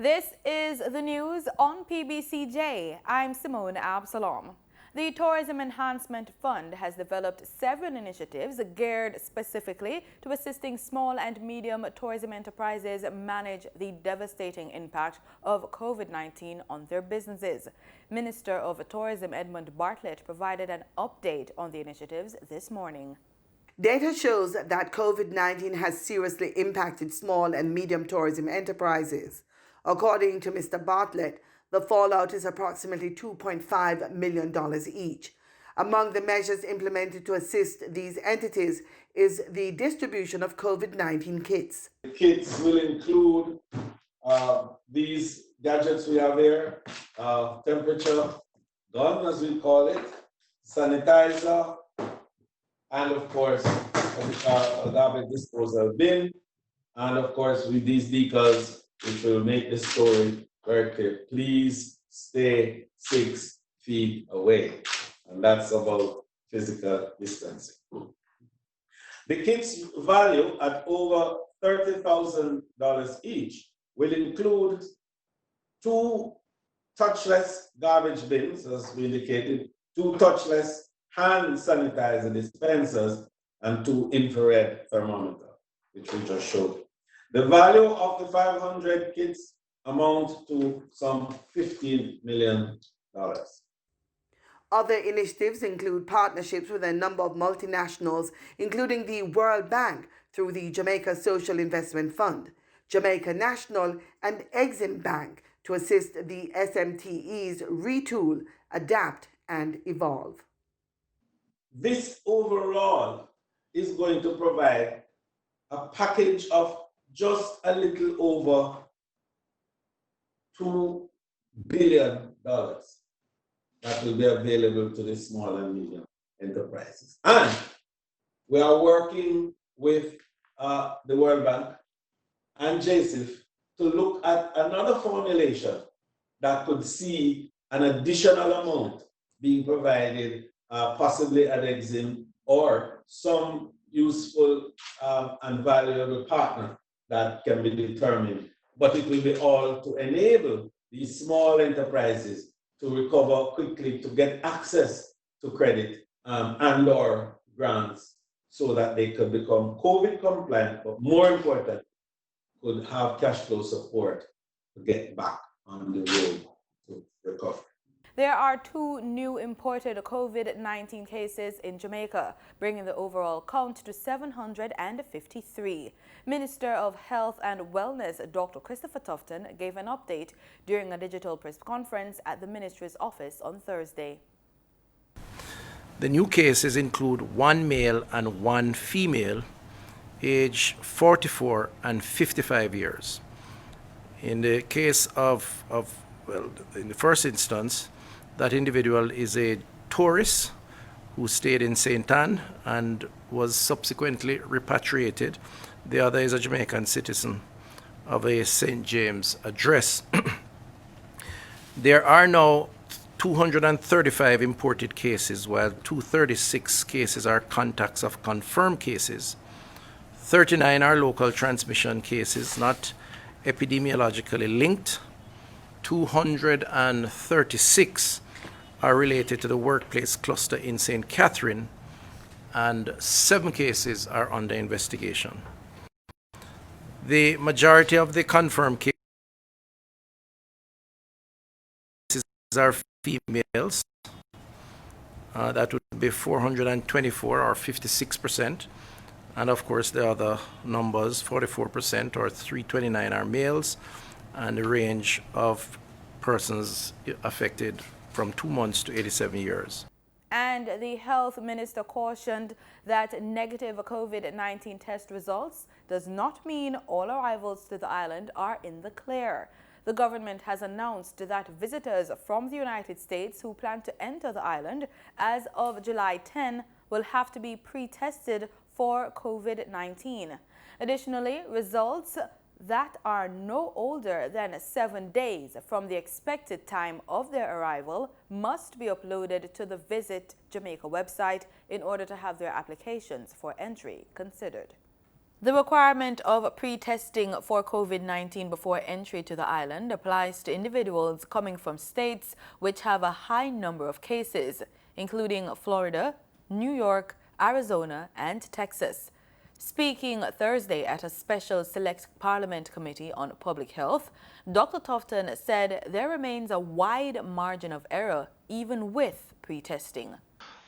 This is the news on PBCJ. I'm Simone Absalom. The Tourism Enhancement Fund has developed several initiatives geared specifically to assisting small and medium tourism enterprises manage the devastating impact of COVID-19 on their businesses. Minister of Tourism Edmund Bartlett provided an update on the initiatives this morning. Data shows that COVID-19 has seriously impacted small and medium tourism enterprises. According to Mr. Bartlett, the fallout is approximately $2.5 million each. Among the measures implemented to assist these entities is the distribution of COVID-19 kits. The kits will include these gadgets we have here, temperature gun as we call it, sanitizer, and of course a garbage disposal bin, and of course with these decals which will make the story very clear. Please stay 6 feet away, and that's about physical distancing. The kits value at over $30,000 each will include 2 touchless garbage bins, as we indicated, 2 touchless hand sanitizer dispensers, and 2 infrared thermometers, which we just showed. The value of the 500 kits amount to some $15 million. Other initiatives include partnerships with a number of multinationals, including the World Bank through the Jamaica Social Investment Fund, Jamaica National, and Exim Bank to assist the SMTEs retool, adapt, and evolve. This overall is going to provide a package of just a little over $2 billion that will be available to the small and medium enterprises. And we are working with the World Bank and JSIF to look at another formulation that could see an additional amount being provided, possibly at Exim or some useful and valuable partner that can be determined. But it will be all to enable these small enterprises to recover quickly, to get access to credit and or grants so that they could become COVID compliant, but more important, could have cash flow support to get back on the road to recovery. There are 2 new imported COVID-19 cases in Jamaica, bringing the overall count to 753. Minister of Health and Wellness, Dr. Christopher Tufton, gave an update during a digital press conference at the ministry's office on Thursday. The new cases include 1 male and 1 female, aged 44 and 55 years. In the case of in the first instance, that individual is a tourist who stayed in St. Ann and was subsequently repatriated. The other is a Jamaican citizen of a St. James address. There are now 235 imported cases, while 236 cases are contacts of confirmed cases. 39 are local transmission cases, not epidemiologically linked. 236 are related to the workplace cluster in St. Catherine, and 7 cases are under investigation. The majority of the confirmed cases are females. That would be 424 or 56%. And of course the other numbers, 44% or 329 are males, and the range of persons affected from 2 months to 87 years. And the health minister cautioned that negative COVID-19 test results does not mean all arrivals to the island are in the clear. The government has announced that visitors from the United States who plan to enter the island as of July 10 will have to be pre-tested for COVID-19. Additionally, results that are no older than 7 days from the expected time of their arrival must be uploaded to the Visit Jamaica website in order to have their applications for entry considered. The requirement of pre-testing for COVID-19 before entry to the island applies to individuals coming from states which have a high number of cases, including Florida, New York, Arizona, and Texas. Speaking Thursday at a special Select Parliament Committee on Public Health, Dr. Tufton said there remains a wide margin of error even with pre-testing.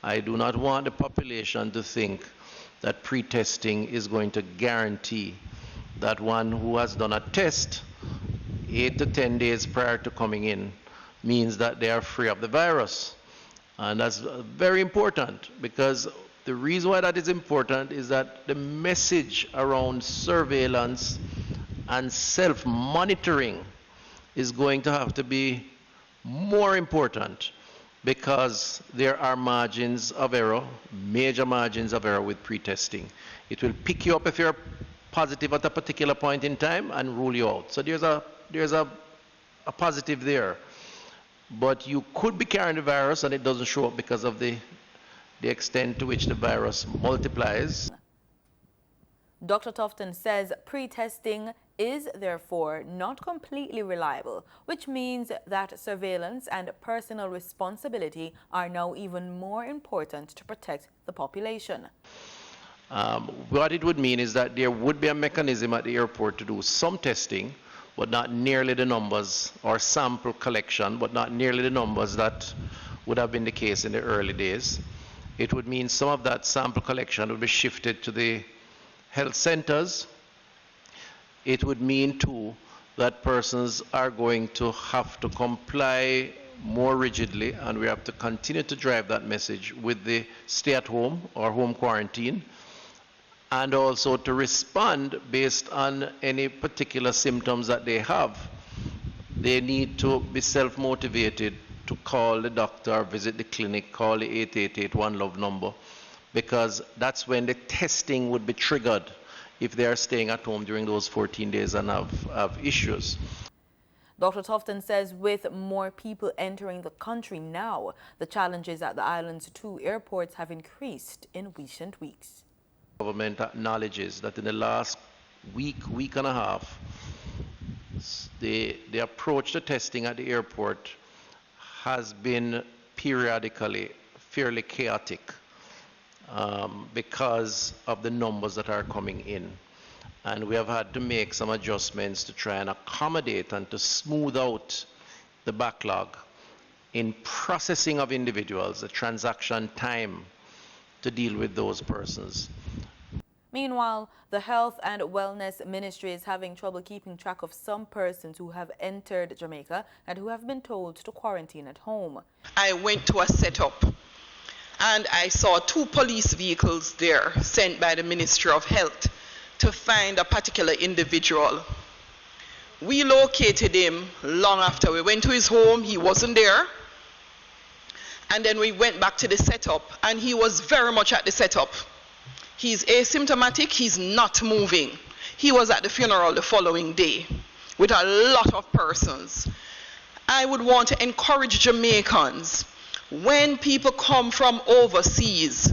I do not want the population to think that pre-testing is going to guarantee that one who has done a test 8 to 10 days prior to coming in means that they are free of the virus. And that's very important, because the reason why that is important is that the message around surveillance and self-monitoring is going to have to be more important, because there are margins of error, major margins of error with pre-testing. It will pick you up if you're positive at a particular point in time and rule you out. So there's a positive there. But you could be carrying the virus and it doesn't show up because of the extent to which the virus multiplies. Dr. Tufton says pre-testing is therefore not completely reliable, which means that surveillance and personal responsibility are now even more important to protect the population. What it would mean is that there would be a mechanism at the airport to do some testing, but not nearly the numbers, or sample collection, but not nearly the numbers that would have been the case in the early days. It would mean some of that sample collection would be shifted to the health centers. It would mean too that persons are going to have to comply more rigidly, and we have to continue to drive that message with the stay at home or home quarantine, and also to respond based on any particular symptoms that they have. They need to be self-motivated to call the doctor, visit the clinic, call the 888 One Love number, because that's when the testing would be triggered if they are staying at home during those 14 days and have issues. Dr. Tufton says with more people entering the country now, the challenges at the island's 2 airports have increased in recent weeks. Government acknowledges that in the last week and a half, the approach to testing at the airport has been periodically fairly chaotic because of the numbers that are coming in. And we have had to make some adjustments to try and accommodate and to smooth out the backlog in processing of individuals, the transaction time to deal with those persons. Meanwhile, the Health and Wellness Ministry is having trouble keeping track of some persons who have entered Jamaica and who have been told to quarantine at home. I went to a setup and I saw 2 police vehicles there sent by the Ministry of Health to find a particular individual. We located him long after we went to his home. He wasn't there. And then we went back to the setup and he was very much at the setup. He's asymptomatic, he's not moving. He was at the funeral the following day with a lot of persons. I would want to encourage Jamaicans, when people come from overseas,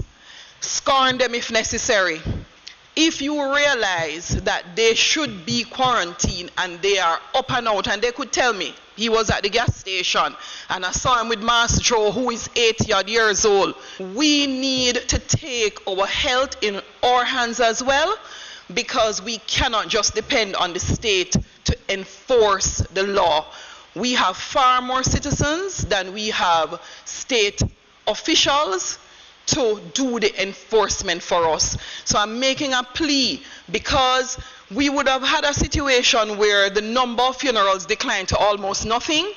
scorn them if necessary. If you realize that they should be quarantined and they are up and out, and they could tell me, he was at the gas station and I saw him with Master Joe, who is 80-odd years old. We need to take our health in our hands as well, because we cannot just depend on the state to enforce the law. We have far more citizens than we have state officials to do the enforcement for us. So I'm making a plea, because we would have had a situation where the number of funerals declined to almost nothing.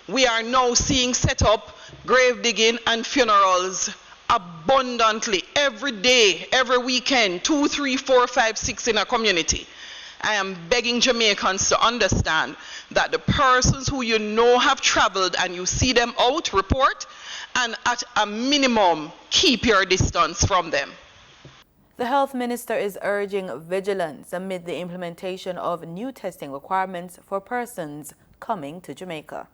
We are now seeing set up grave digging and funerals abundantly every day, every weekend, 2, 3, 4, 5, 6 in a community. I am begging Jamaicans to understand that the persons who you know have traveled and you see them out, report, and at a minimum, keep your distance from them. The health minister is urging vigilance amid the implementation of new testing requirements for persons coming to Jamaica.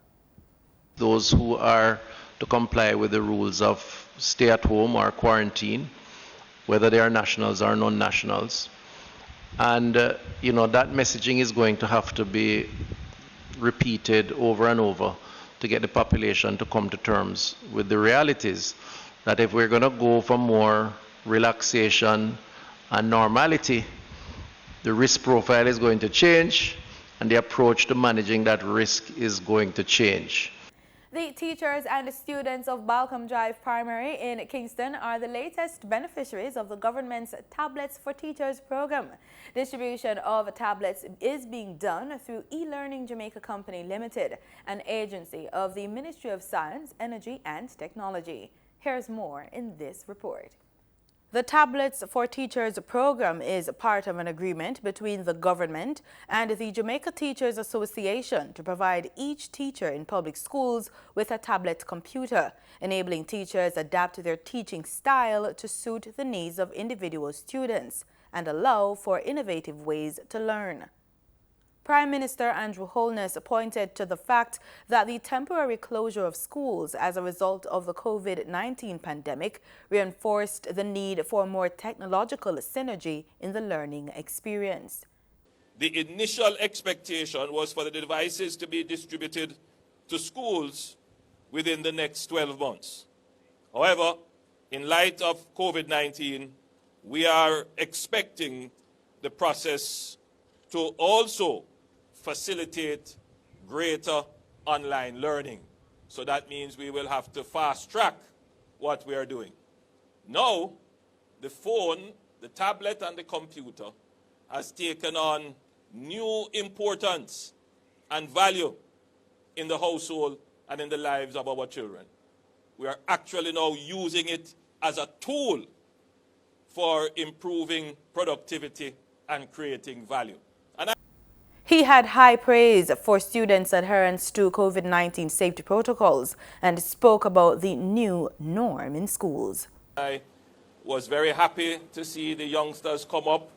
Those who are to comply with the rules of stay at home or quarantine, whether they are nationals or non-nationals, And, that messaging is going to have to be repeated over and over to get the population to come to terms with the realities that if we're going to go for more relaxation and normality, the risk profile is going to change and the approach to managing that risk is going to change. The teachers and students of Balcombe Drive Primary in Kingston are the latest beneficiaries of the government's Tablets for Teachers program. Distribution of tablets is being done through eLearning Jamaica Company Limited, an agency of the Ministry of Science, Energy and Technology. Here's more in this report. The Tablets for Teachers program is part of an agreement between the government and the Jamaica Teachers Association to provide each teacher in public schools with a tablet computer, enabling teachers adapt their teaching style to suit the needs of individual students and allow for innovative ways to learn. Prime Minister Andrew Holness pointed to the fact that the temporary closure of schools as a result of the COVID-19 pandemic reinforced the need for more technological synergy in the learning experience. The initial expectation was for the devices to be distributed to schools within the next 12 months. However, in light of COVID-19, we are expecting the process to also facilitate greater online learning. So that means we will have to fast track what we are doing. Now, the phone, the tablet and the computer has taken on new importance and value in the household and in the lives of our children. We are actually now using it as a tool for improving productivity and creating value. He had high praise for students' adherence to COVID-19 safety protocols and spoke about the new norm in schools. I was very happy to see the youngsters come up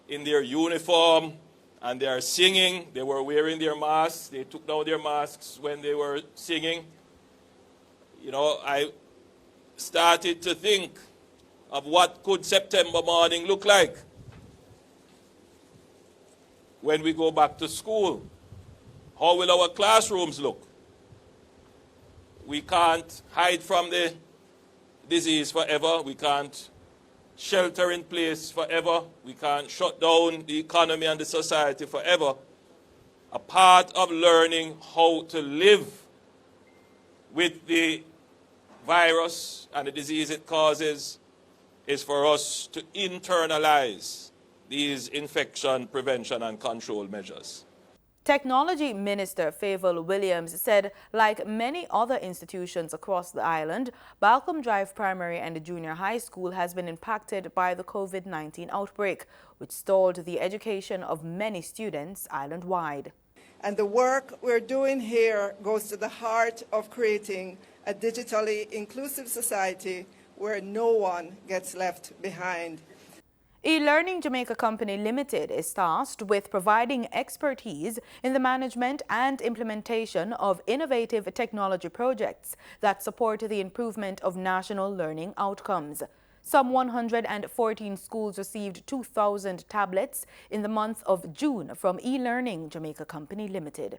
in their uniform and they are singing. They were wearing their masks. They took down their masks when they were singing. I started to think of what could September morning look like when we go back to school. How will our classrooms look? We can't hide from the disease forever. We can't shelter in place forever. We can't shut down the economy and the society forever. A part of learning how to live with the virus and the disease it causes is for us to internalize these infection prevention and control measures. Technology Minister Briana Williams said, like many other institutions across the island, Balcombe Drive Primary and Junior High School has been impacted by the COVID-19 outbreak, which stalled the education of many students island-wide. And the work we're doing here goes to the heart of creating a digitally inclusive society where no one gets left behind. eLearning Jamaica Company Limited is tasked with providing expertise in the management and implementation of innovative technology projects that support the improvement of national learning outcomes. Some 114 schools received 2,000 tablets in the month of June from eLearning Jamaica Company Limited.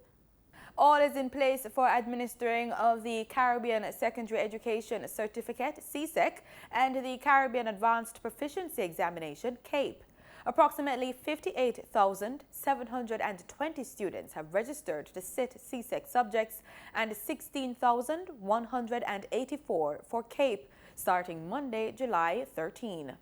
All is in place for administering of the Caribbean Secondary Education Certificate, CSEC, and the Caribbean Advanced Proficiency Examination, CAPE. Approximately 58,720 students have registered to sit CSEC subjects and 16,184 for CAPE, starting Monday, July 13.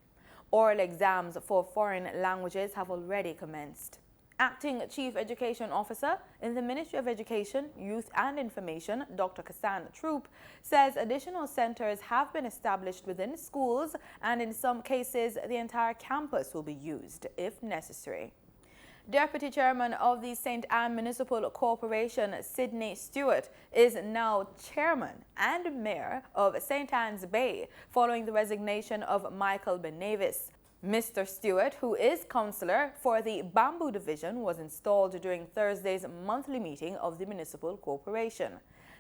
Oral exams for foreign languages have already commenced. Acting Chief Education Officer in the Ministry of Education, Youth and Information, Dr. Kassan Troop, says additional centers have been established within schools and in some cases the entire campus will be used if necessary. Deputy Chairman of the St. Ann Municipal Corporation, Sydney Stewart, is now Chairman and Mayor of St. Ann's Bay following the resignation of Michael Benavis. Mr. Stewart, who is councillor for the Bamboo Division, was installed during Thursday's monthly meeting of the Municipal Corporation.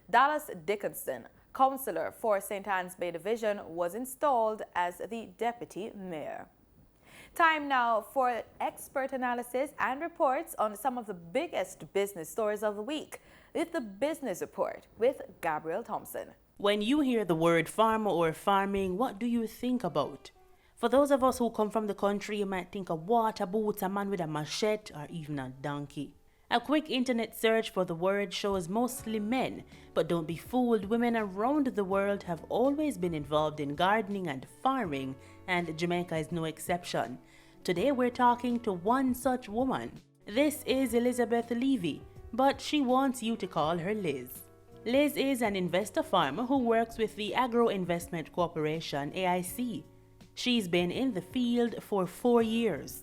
Dallas Dickinson, councillor for St. Ann's Bay Division, was installed as the Deputy Mayor. Time now for expert analysis and reports on some of the biggest business stories of the week. With the Business Report with Gabriel Thompson. When you hear the word farmer or farming, what do you think about? For those of us who come from the country, you might think of water boots, a man with a machete, or even a donkey. A quick internet search for the word shows mostly men, but don't be fooled, women around the world have always been involved in gardening and farming, and Jamaica is no exception. Today we're talking to one such woman. This is Elizabeth Levy, but she wants you to call her Liz. Liz is an investor farmer who works with the Agro Investment Corporation, AIC. She's been in the field for 4 years.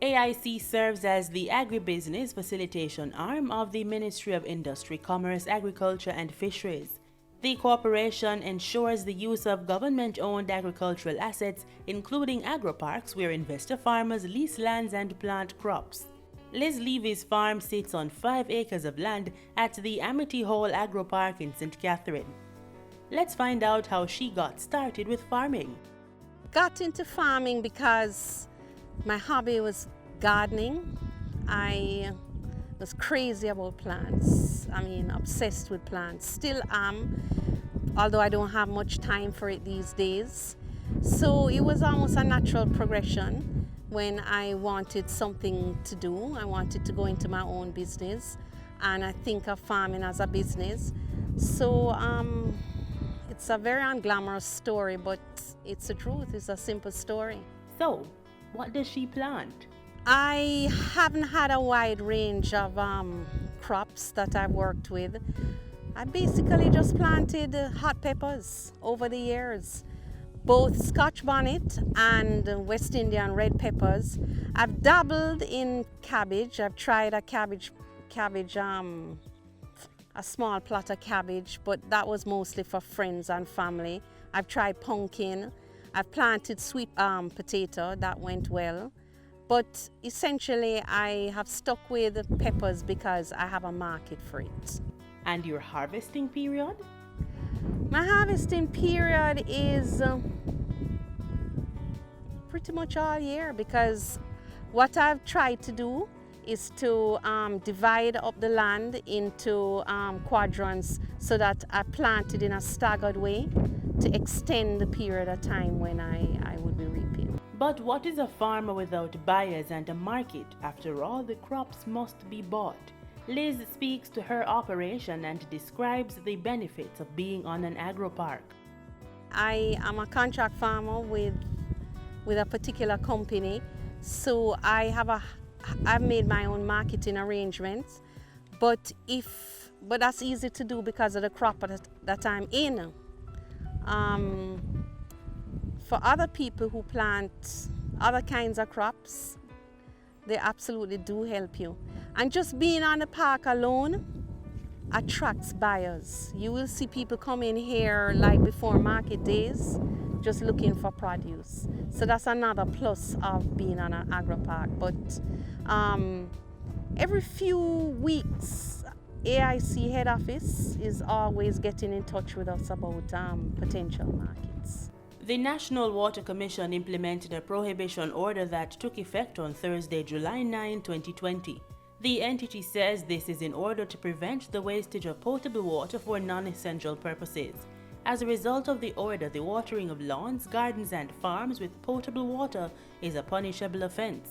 AIC serves as the agribusiness facilitation arm of the Ministry of Industry, Commerce, Agriculture and Fisheries. The corporation ensures the use of government-owned agricultural assets, including agroparks where investor farmers lease lands and plant crops. Liz Levy's farm sits on 5 acres of land at the Amity Hall Agro Park in St. Catherine. Let's find out how she got started with farming. Got into farming because my hobby was gardening. I was crazy about plants. Obsessed with plants. Still am, although I don't have much time for it these days. So it was almost a natural progression. When I wanted something to do, I wanted to go into my own business, and I think of farming as a business. So it's a very unglamorous story, but it's the truth. It's a simple story. So, what does she plant? I haven't had a wide range of crops that I've worked with. I basically just planted hot peppers over the years. Both Scotch bonnet and West Indian red peppers. I've dabbled in cabbage. I've tried a cabbage, a small plot of cabbage, but that was mostly for friends and family. I've tried pumpkin. I've planted sweet potato. That went well. But essentially, I have stuck with peppers because I have a market for it. And your harvesting period? My harvesting period is pretty much all year, because what I've tried to do is to divide up the land into quadrants so that I plant it in a staggered way to extend the period of time when I would be reaping. But what is a farmer without buyers and a market? After all, the crops must be bought. Liz speaks to her operation and describes the benefits of being on an agropark. I am a contract farmer with a particular company, so I've made my own marketing arrangements, but that's easy to do because of the crop that I'm in. For other people who plant other kinds of crops, they absolutely do help you. And just being on the park alone attracts buyers. You will see people come in here like before market days, just looking for produce. So that's another plus of being on an agro-park. But every few weeks, AIC head office is always getting in touch with us about potential markets. The National Water Commission implemented a prohibition order that took effect on Thursday, July 9, 2020. The entity says this is in order to prevent the wastage of potable water for non-essential purposes. As a result of the order, the watering of lawns, gardens and farms with potable water is a punishable offense.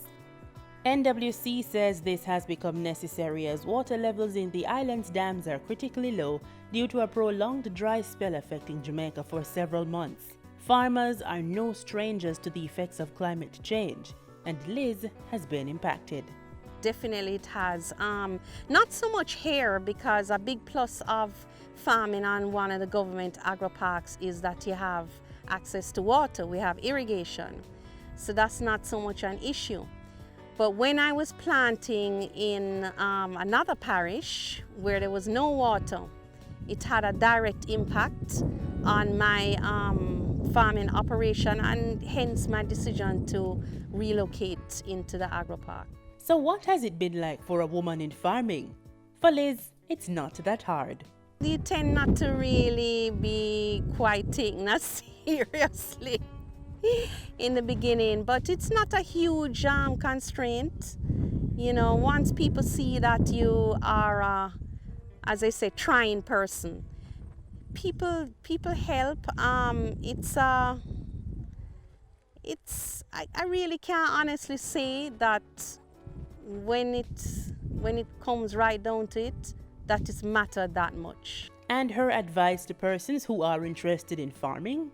NWC says this has become necessary as water levels in the island's dams are critically low due to a prolonged dry spell affecting Jamaica for several months. Farmers are no strangers to the effects of climate change, and Liz has been impacted. Definitely it has. Not so much here, because a big plus of farming on one of the government agro-parks is that you have access to water. We have irrigation. So that's not so much an issue. But when I was planting in another parish where there was no water, it had a direct impact on my farming operation, and hence my decision to relocate into the agro-park. So what has it been like for a woman in farming? For Liz, it's not that hard. You tend not to really be quite taken as seriously. in the beginning, but it's not a huge constraint. You know, once people see that you are, as I say, trying person, people help. I really can't honestly say that when it comes right down to it, that it's mattered that much. And her advice to persons who are interested in farming?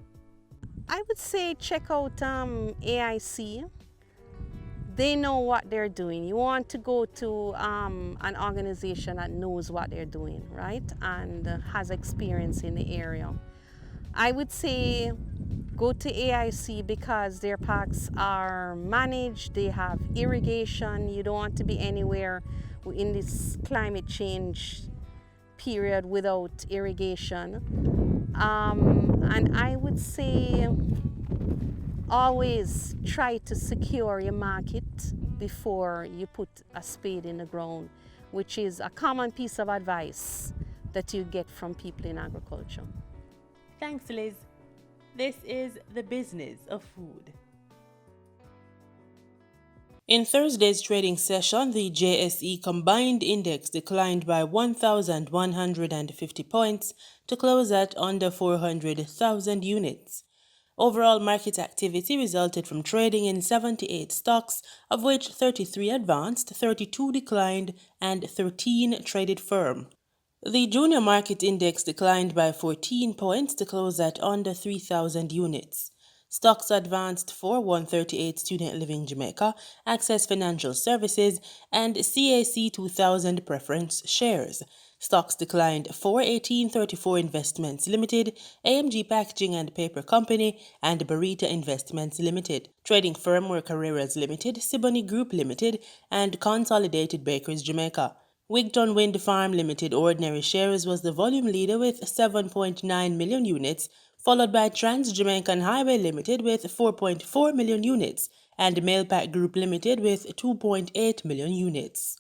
I would say check out AIC. They know what they're doing. You want to go to an organization that knows what they're doing, right? And has experience in the area. I would say go to AIC because their parks are managed, they have irrigation. You don't want to be anywhere in this climate change period without irrigation. And I would say always try to secure your market before you put a spade in the ground, which is a common piece of advice that you get from people in agriculture. Thanks, Liz. This is the business of food. In Thursday's trading session, the JSE combined index declined by 1,150 points to close at under 400,000 units. Overall market activity resulted from trading in 78 stocks, of which 33 advanced, 32 declined, and 13 traded firm. The junior market index declined by 14 points to close at under 3,000 units. Stocks advanced for 138 Student Living Jamaica, Access Financial Services, and CAC 2000 preference shares. Stocks declined for 1834 Investments Limited, AMG Packaging and Paper Company, and Barita Investments Limited. Trading firm were Carreras Limited, Siboney Group Limited, and Consolidated Bakers Jamaica. Wigton Wind Farm Limited ordinary shares was the volume leader with 7.9 million units, followed by Trans-Jamaican Highway Limited with 4.4 million units, and Mailpack Group Limited with 2.8 million units.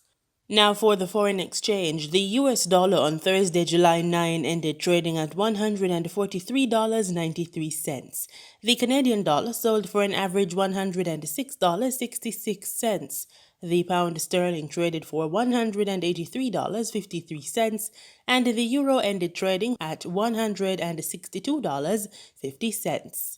Now for the foreign exchange, the US dollar on Thursday, July 9 ended trading at $143.93. The Canadian dollar sold for an average $106.66. The pound sterling traded for $183.53, and the euro ended trading at $162.50.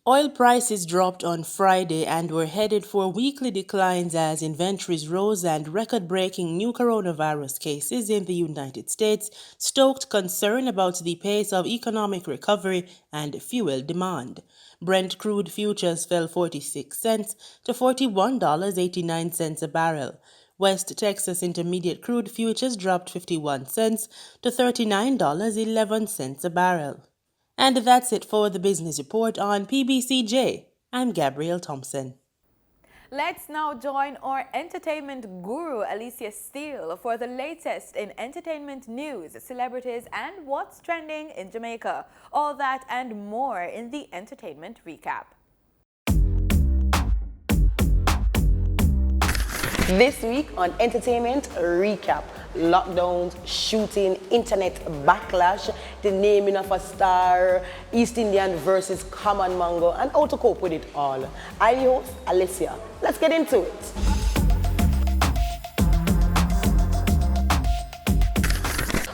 Oil prices dropped on Friday and were headed for weekly declines as inventories rose and record-breaking new coronavirus cases in the United States stoked concern about the pace of economic recovery and fuel demand. Brent crude futures fell 46 cents to $41.89 a barrel. West Texas Intermediate crude futures dropped 51 cents to $39.11 a barrel. And that's it for the business report on PBCJ. I'm Gabrielle Thompson. Let's now join our entertainment guru, Alicia Steele, for the latest in entertainment news, celebrities, and what's trending in Jamaica. All that and more in the Entertainment Recap. This week on Entertainment Recap, lockdowns, shooting, internet backlash, the naming of a star, East Indian versus Common Mango, and how to cope with it all. I'm your host, Alicia. Let's get into it.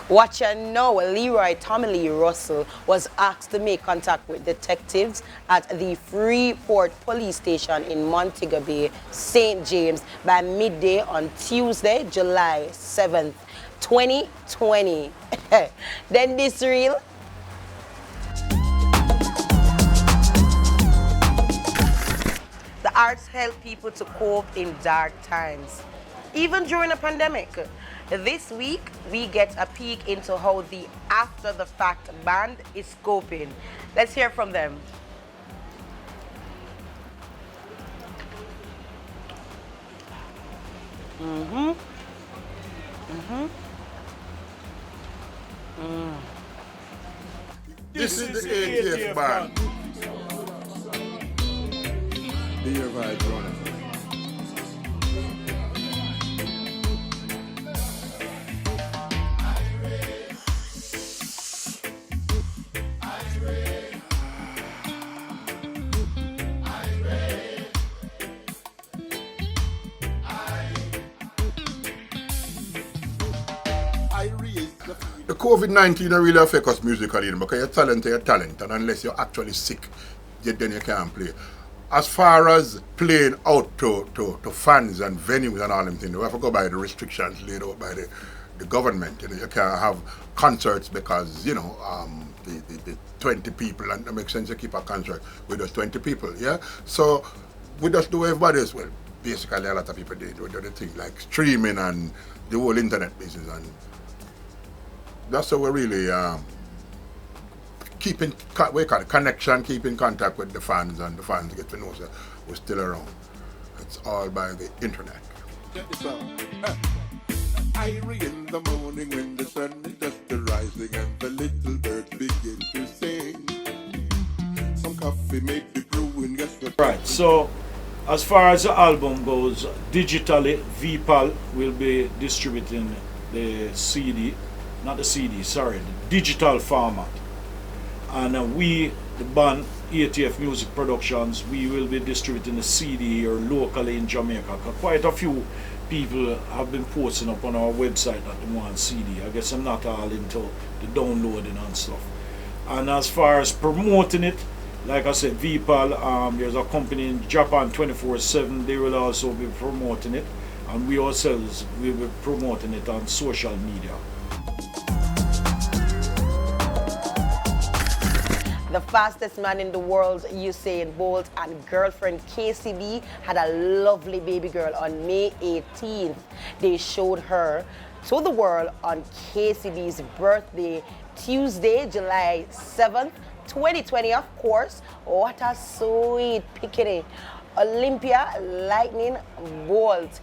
Watch and know, Leroy Tommy Lee Russell was asked to make contact with detectives at the Freeport Police Station in Montego Bay, St. James by midday on Tuesday, July 7th, 2020. Then this real. The arts help people to cope in dark times, even during a pandemic. This week, we get a peek into how the After the Fact band is coping. Let's hear from them. This is the ATF band. The year of our journey. The COVID-19 don't really affect us musically because your talent is your talent, and unless you're actually sick, then you can't play. As far as playing out to fans and venues and all them things, we have to go by the restrictions laid out by the government. You know, you can't have concerts because, you know, the 20 people, and it makes sense to keep a concert with those 20 people, yeah? So we just do everybody else. Well, basically a lot of people do the thing like streaming and the whole internet business, and that's how we're really keeping connection, keeping contact with the fans, and the fans get to know that we're still around. It's all by the internet. Irie in the morning when the sun is just rising and the little birds begin to sing. Some coffee may be brewing, guess what? Right, so as far as the album goes, digitally, VPAL will be distributing the CD, not the CD, sorry, the digital format. And we, the band ATF Music Productions, we will be distributing the CD here locally in Jamaica. Quite a few people have been posting up on our website that they want CD. I guess I'm not all into the downloading and stuff. And as far as promoting it, like I said, VPAL, there's a company in Japan 24/7, they will also be promoting it. And we ourselves will be promoting it on social media. The fastest man in the world, Usain Bolt, and girlfriend KCB had a lovely baby girl on May 18th. They showed her to the world on KCB's birthday, Tuesday, July 7th, 2020, of course. What a sweet picture. Olympia Lightning Bolt.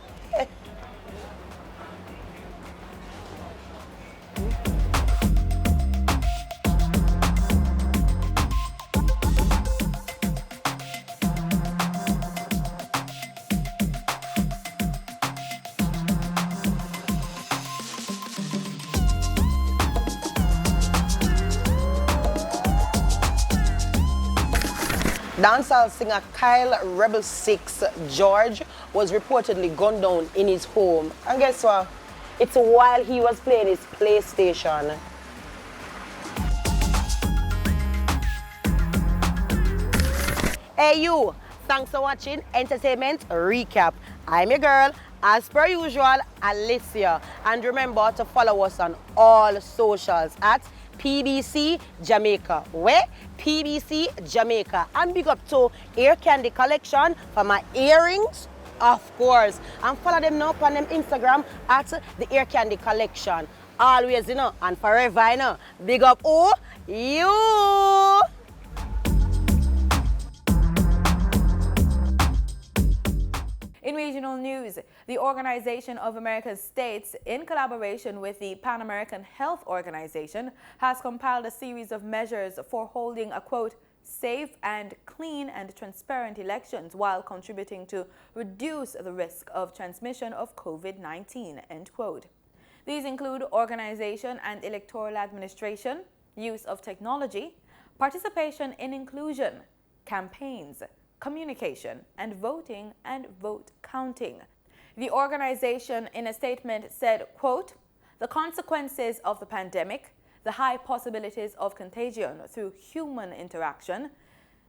Dancehall singer Kyle Rebel 6 George was reportedly gunned down in his home. And guess what? It's while he was playing his PlayStation. Hey you, thanks for watching Entertainment Recap. I'm your girl, as per usual, Alicia. And remember to follow us on all socials at PBC Jamaica. Where? PBC Jamaica. And big up to Ear Candy Collection for my earrings, of course. And follow them now on them Instagram at the Ear Candy Collection. Always, you know, and forever, you know. Big up, oh, you. In regional news, the Organization of American States, in collaboration with the Pan American Health Organization, has compiled a series of measures for holding a, quote, safe and clean and transparent elections while contributing to reduce the risk of transmission of COVID-19, end quote. These include organization and electoral administration, use of technology, participation in inclusion, campaigns, communication, and voting and vote counting. The organization in a statement said, quote, the consequences of the pandemic, the high possibilities of contagion through human interaction,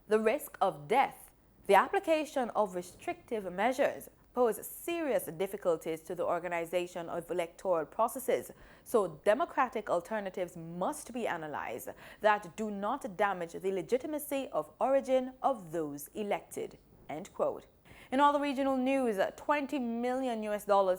the risk of death, the application of restrictive measures pose serious difficulties to the organization of electoral processes, so democratic alternatives must be analyzed that do not damage the legitimacy of origin of those elected, end quote. In all the regional news, $20 million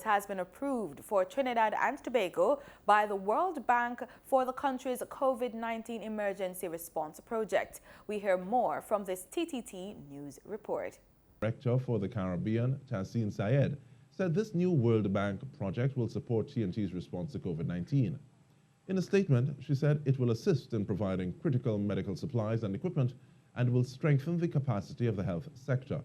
has been approved for Trinidad and Tobago by the World Bank for the country's COVID-19 emergency response project. We hear more from this TTT News report. Director for the Caribbean, Tahseen Syed, said this new World Bank project will support TNT's response to COVID-19. In a statement, she said it will assist in providing critical medical supplies and equipment and will strengthen the capacity of the health sector.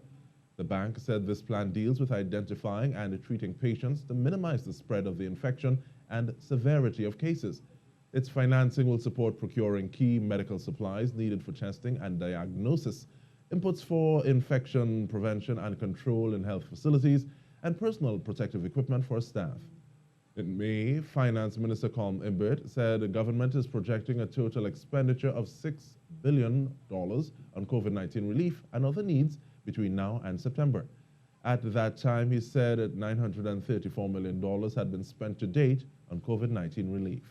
The bank said this plan deals with identifying and treating patients to minimize the spread of the infection and severity of cases. Its financing will support procuring key medical supplies needed for testing and diagnosis, inputs for infection prevention and control in health facilities, and personal protective equipment for staff. In May, Finance Minister Colm Imbert said the government is projecting a total expenditure of $6 billion on COVID-19 relief and other needs between now and September. At that time, he said that $934 million had been spent to date on COVID-19 relief.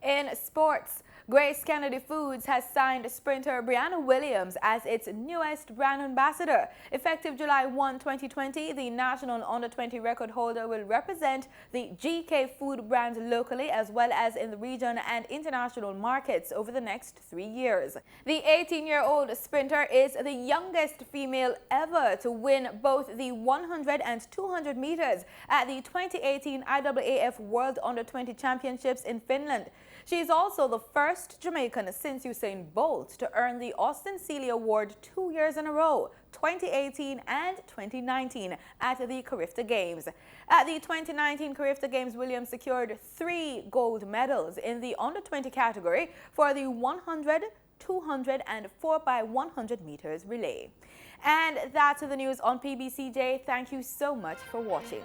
In sports, Grace Kennedy Foods has signed sprinter Briana Williams as its newest brand ambassador. Effective July 1, 2020, the national under-20 record holder will represent the GK Food brand locally as well as in the region and international markets over the next 3 years. The 18-year-old sprinter is the youngest female ever to win both the 100 and 200 meters at the 2018 IAAF World Under-20 Championships in Finland. She is also the first Jamaican since Usain Bolt to earn the Austin Seeley Award 2 years in a row, 2018 and 2019, at the Carifta Games. At the 2019 Carifta Games, Williams secured 3 gold medals in the under-20 category for the 100, 200 and 4x100 meters relay. And that's the news on PBCJ. Thank you so much for watching.